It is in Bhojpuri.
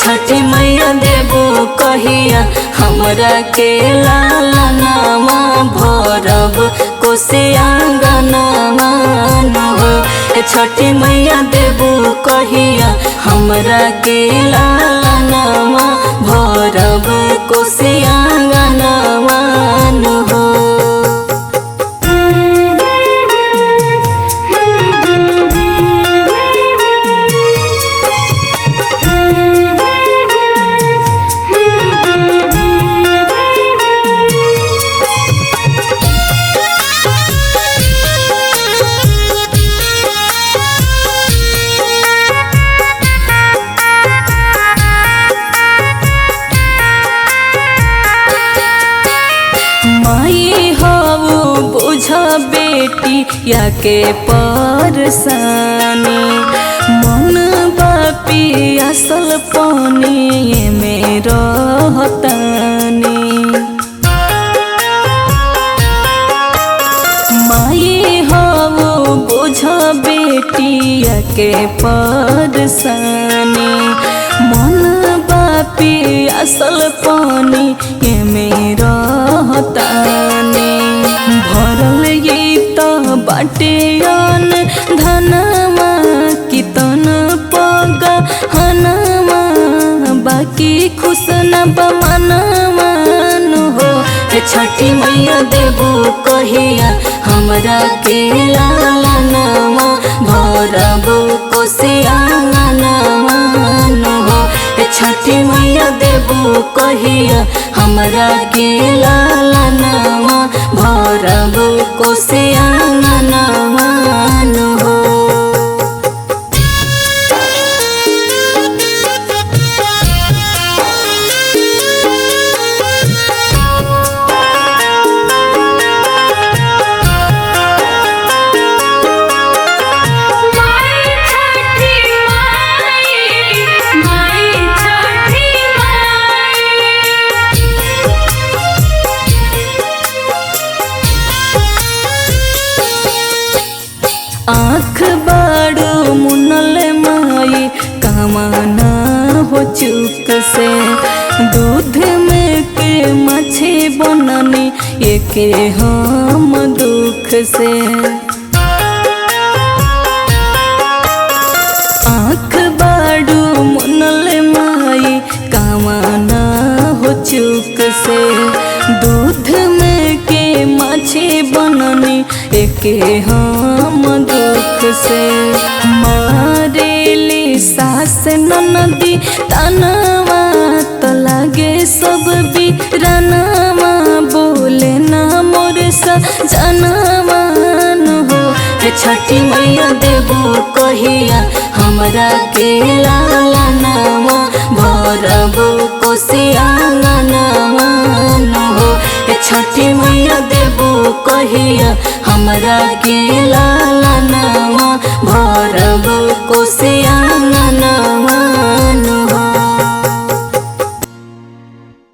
छठी मैया देबो कहिया हमरा के लालनामा भरब कोसे आंगनमा हो। छठी मैया देबो कहिया हमरा के लालनामा भरब कोसे आंगनमा हो। माई हो बुझ बेटी या के परसानी मन बापी असल पानी में रहतानी। माई हो बुझ बेटी या के परसानी मन बापी असल पानी में रहतानी। भरल ये तो बाटे अन धनमा की तन पगा हनमा बाकी खुश न बमनमा हो। छठी मैया देबो कहिया हमरा के लालनामा भरब कोसे आंगनमा हो। छठी मैया देबो कहिया हमरा के लालनामा भरब कोसे आंगनमा हो। आँख बाड़ो मुनल माई कामना हो चुक से दूध में के मछी बननी एके हम दुख से। आँख बाड़ो मुनल माई कामना हो चुक से दूध में के मछी बननी एके हम दुख से। मारेली सास ननदी तनवा तो लागे सब बीरानमा बोले ना मोर सजनमा हो। छठी मैया देबो कहिया हमरा के लालनामा भरब कोसे आंगनमा हो। छठी मैया देबो कहिया हमरा के लालनामा भरब कोसे